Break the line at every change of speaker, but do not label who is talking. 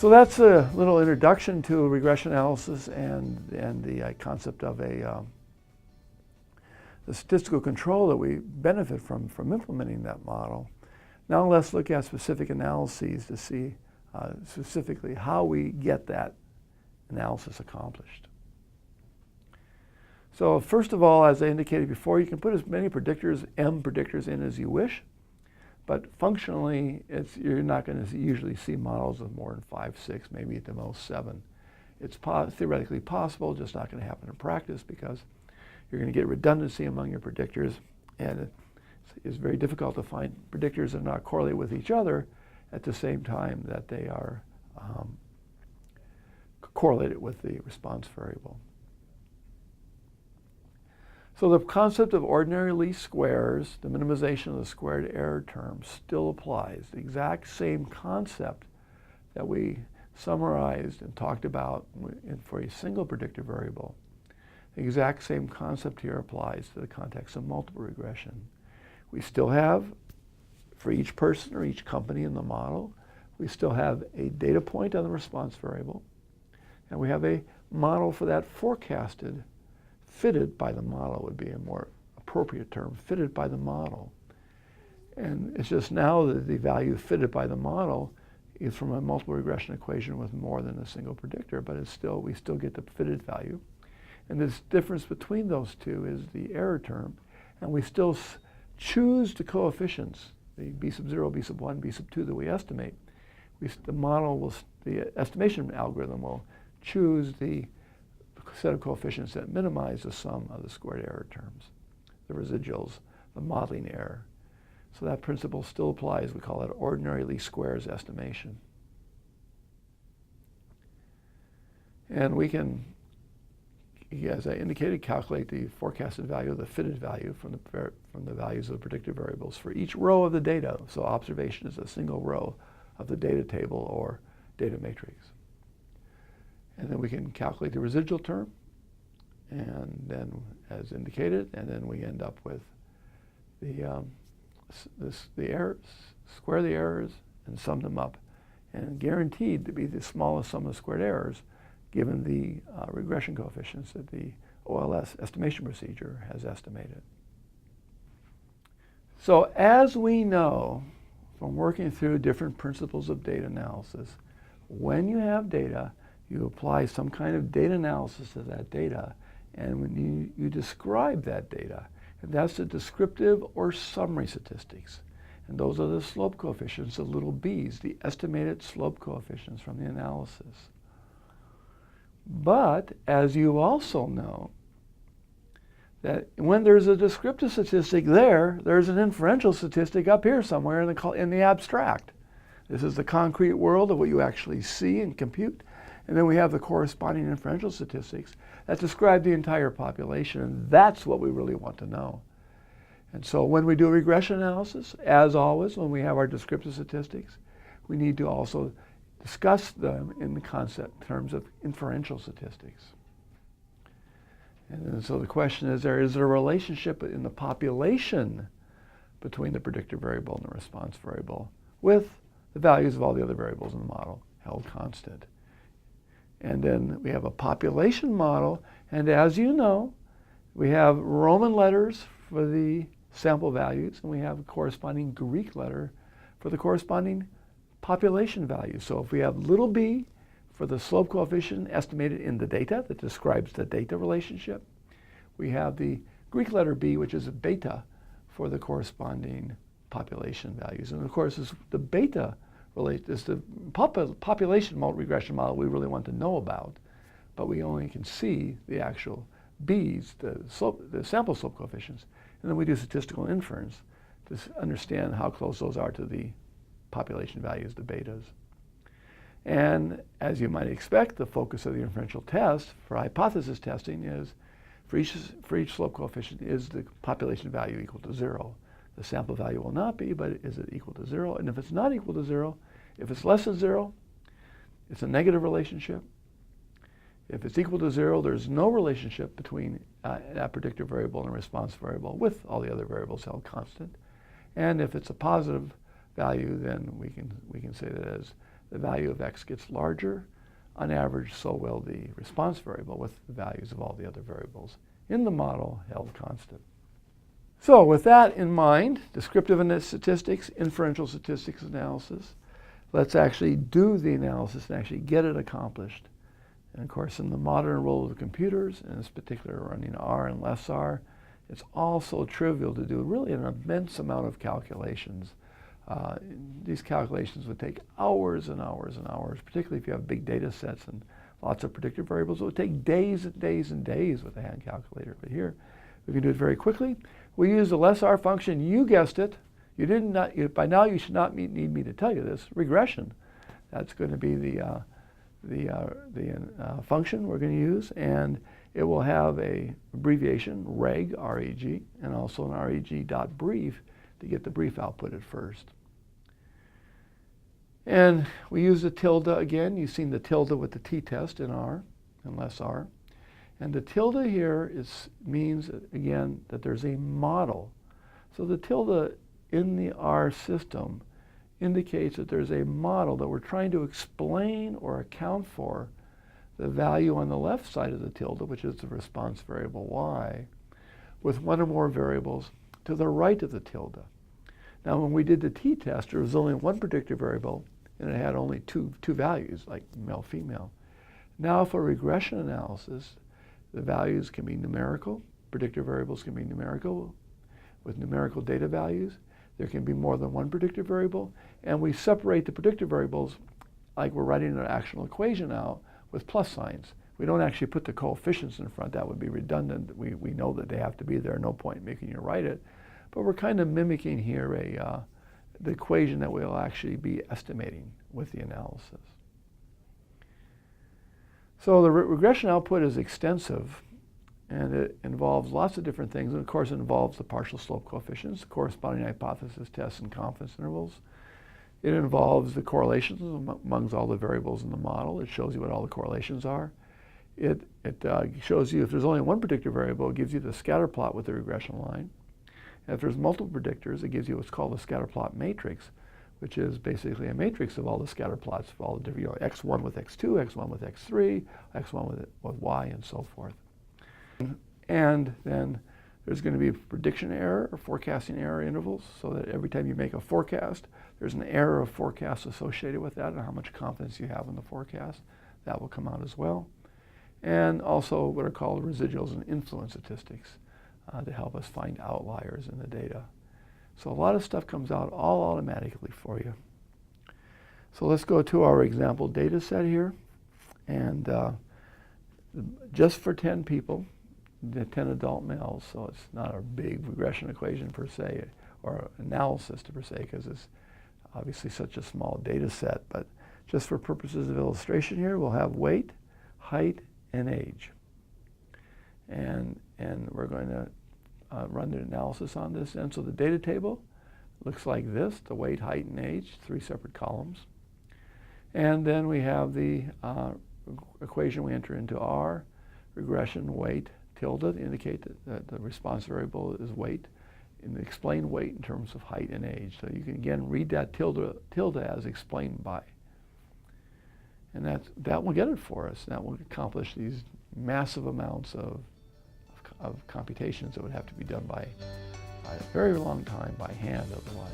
So that's a little introduction to regression analysis and the concept of the statistical control that we benefit from implementing that model. Now let's look at specific analyses to see specifically how we get that analysis accomplished. So first of all, as I indicated before, you can put as many predictors, M predictors in as you wish, but functionally, you're not going to usually see models of more than 5, 6, maybe at the most 7. It's theoretically possible, just not going to happen in practice because you're going to get redundancy among your predictors, and it's very difficult to find predictors that are not correlated with each other at the same time that they are correlated with the response variable. So the concept of ordinary least squares, the minimization of the squared error term, still applies. The exact same concept that we summarized and talked about for a single predictive variable. The exact same concept here applies to the context of multiple regression. We still have, for each person or each company in the model, we still have a data point on the response variable, and we have a model for that forecasted. Fitted by the model would be a more appropriate term, fitted by the model. And it's just now that the value fitted by the model is from a multiple regression equation with more than a single predictor, but we still get the fitted value. And this difference between those two is the error term, and we still choose the coefficients, the b sub 0, b sub 1, b sub 2 that we estimate. The estimation algorithm will choose the set of coefficients that minimize the sum of the squared error terms, the residuals, the modeling error. So that principle still applies. We call it ordinary least squares estimation. And we can, as I indicated, calculate the forecasted value of the fitted value from the values of the predictive variables for each row of the data. So observation is a single row of the data table or data matrix. And then we can calculate the residual term, and then, as indicated, and then we end up with the errors, square the errors, and sum them up, and guaranteed to be the smallest sum of squared errors, given the regression coefficients that the OLS estimation procedure has estimated. So, as we know from working through different principles of data analysis, when you have data, you apply some kind of data analysis to that data, and when you describe that data, and that's the descriptive or summary statistics. And those are the slope coefficients, the little b's, the estimated slope coefficients from the analysis. But, as you also know, that when there's a descriptive statistic there's an inferential statistic up here somewhere in the abstract. This is the concrete world of what you actually see and compute. And then we have the corresponding inferential statistics that describe the entire population, and that's what we really want to know. And so when we do regression analysis, as always, when we have our descriptive statistics, we need to also discuss them in the terms of inferential statistics. And so the question is there a relationship in the population between the predictor variable and the response variable with the values of all the other variables in the model held constant? And then we have a population model, and as you know, we have Roman letters for the sample values, and we have a corresponding Greek letter for the corresponding population values. So if we have little b for the slope coefficient estimated in the data that describes the data relationship, we have the Greek letter b, which is a beta for the corresponding population values. And of course, it's the beta is the population regression model we really want to know about, but we only can see the actual b's, the sample slope coefficients, and then we do statistical inference to understand how close those are to the population values, the betas. And as you might expect, the focus of the inferential test for hypothesis testing is for each slope coefficient is the population value equal to 0. The sample value will not be, but is it equal to 0? And if it's not equal to 0, if it's less than 0, it's a negative relationship. If it's equal to 0, there's no relationship between that predictor variable and a response variable with all the other variables held constant. And if it's a positive value, then we can say that as the value of x gets larger. On average, so will the response variable with the values of all the other variables in the model held constant. So with that in mind, descriptive statistics, inferential statistics analysis, let's actually do the analysis and actually get it accomplished. And of course, in the modern world of computers, in this particular running R and less R, it's all so trivial to do really an immense amount of calculations. These calculations would take hours and hours and hours, particularly if you have big data sets and lots of predictive variables. It would take days and days and days with a hand calculator. But here, we can do it very quickly. We use the less R function. You guessed it. By now, you should not need me to tell you this. Regression. That's going to be the function we're going to use, and it will have a abbreviation, reg, R-E-G, and also an reg.brief to get the brief outputted first. And we use the tilde again. You've seen the tilde with the t-test in R and less R. And the tilde here means, again, that there's a model. So the tilde in the R system indicates that there's a model that we're trying to explain or account for the value on the left side of the tilde, which is the response variable y, with one or more variables to the right of the tilde. Now, when we did the t-test, there was only one predictive variable, and it had only two values, like male, female. Now, for regression analysis, the values can be numerical. Predictive variables can be numerical with numerical data values. There can be more than one predictive variable, and we separate the predictive variables like we're writing an actual equation out with plus signs. We don't actually put the coefficients in front. That would be redundant. We know that they have to be there. No point in making you write it. But we're kind of mimicking here the equation that we'll actually be estimating with the analysis. So the regression output is extensive, and it involves lots of different things. And of course, it involves the partial slope coefficients, corresponding hypothesis tests, and confidence intervals. It involves the correlations amongst all the variables in the model. It shows you what all the correlations are. It shows you if there's only one predictive variable, it gives you the scatter plot with the regression line. And if there's multiple predictors, it gives you what's called a scatter plot matrix, which is basically a matrix of all the scatter plots of all the different, x1 with x2, x1 with x3, x1 with y, and so forth. And then there's going to be a prediction error or forecasting error intervals, so that every time you make a forecast, there's an error of forecast associated with that and how much confidence you have in the forecast. That will come out as well. And also what are called residuals and influence statistics to help us find outliers in the data. So a lot of stuff comes out all automatically for you. So let's go to our example data set here. And just for 10 people, the 10 adult males, so it's not a big regression equation per se, or analysis per se, because it's obviously such a small data set. But just for purposes of illustration here, we'll have weight, height, and age. And we're going to run the analysis on this. And so the data table looks like this, the weight, height, and age, 3 separate columns. And then we have the equation we enter into R, regression, weight, tilde, to indicate that the response variable is weight, and explain weight in terms of height and age. So you can again read that tilde as explained by. And that will get it for us. That will accomplish these massive amounts of computations that would have to be done by a very long time by hand otherwise.